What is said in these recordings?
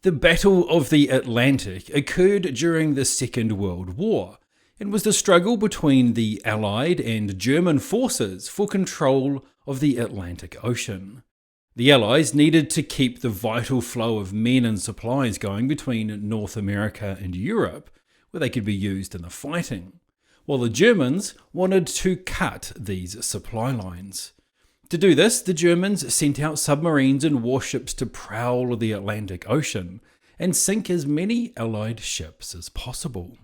The Battle of the Atlantic occurred during the Second World War and was the struggle between the Allied and German forces for control of the Atlantic Ocean. The Allies needed to keep the vital flow of men and supplies going between North America and Europe, where they could be used in the fighting, while the Germans wanted to cut these supply lines. To do this, the Germans sent out submarines and warships to prowl the Atlantic Ocean and sink as many Allied ships as possible.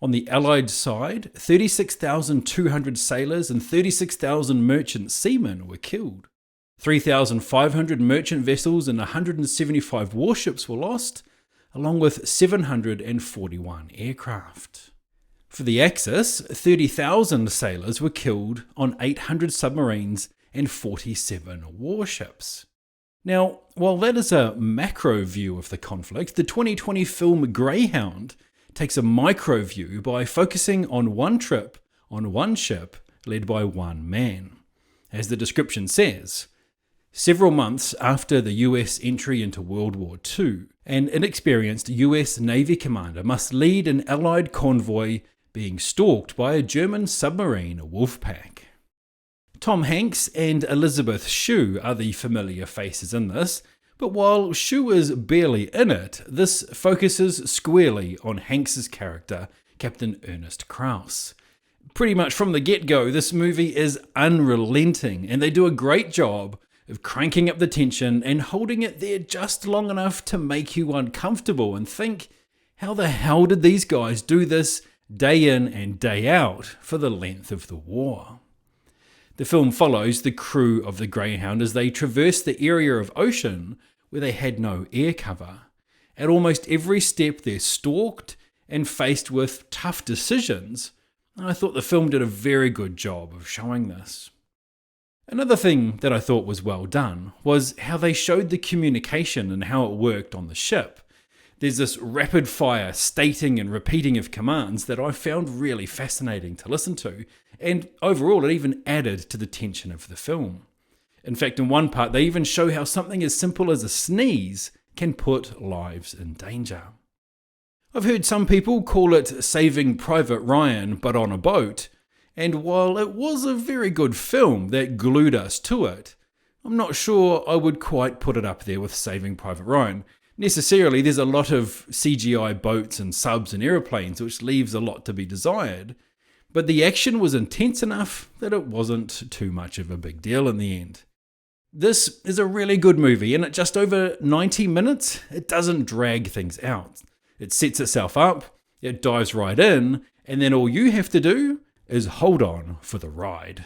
On the Allied side, 36,200 sailors and 36,000 merchant seamen were killed. 3,500 merchant vessels and 175 warships were lost, along with 741 aircraft. For the Axis, 30,000 sailors were killed on 800 submarines and 47 warships. Now, while that is a macro view of the conflict, the 2020 film Greyhound takes a micro view by focusing on one trip on one ship led by one man. As the description says, several months after the US entry into World War II, an inexperienced US Navy commander must lead an Allied convoy being stalked by a German submarine wolf pack. Tom Hanks and Elizabeth Shue are the familiar faces in this, but while Shue is barely in it, this focuses squarely on Hanks' character, Captain Ernest Krause. Pretty much from the get-go, this movie is unrelenting, and they do a great job of cranking up the tension and holding it there just long enough to make you uncomfortable and think, how the hell did these guys do this day in and day out for the length of the war? The film follows the crew of the Greyhound as they traverse the area of ocean where they had no air cover. At almost every step they're stalked and faced with tough decisions, and I thought the film did a very good job of showing this. Another thing that I thought was well done was how they showed the communication and how it worked on the ship. There's this rapid fire stating and repeating of commands that I found really fascinating to listen to, and overall it even added to the tension of the film. In fact, in one part they even show how something as simple as a sneeze can put lives in danger. I've heard some people call it Saving Private Ryan but on a boat, and while it was a very good film that glued us to it, I'm not sure I would quite put it up there with Saving Private Ryan. Necessarily, there's a lot of CGI boats and subs and aeroplanes, which leaves a lot to be desired, but the action was intense enough that it wasn't too much of a big deal in the end. This is a really good movie, and at just over 90 minutes, it doesn't drag things out. It sets itself up, it dives right in, and then all you have to do is hold on for the ride.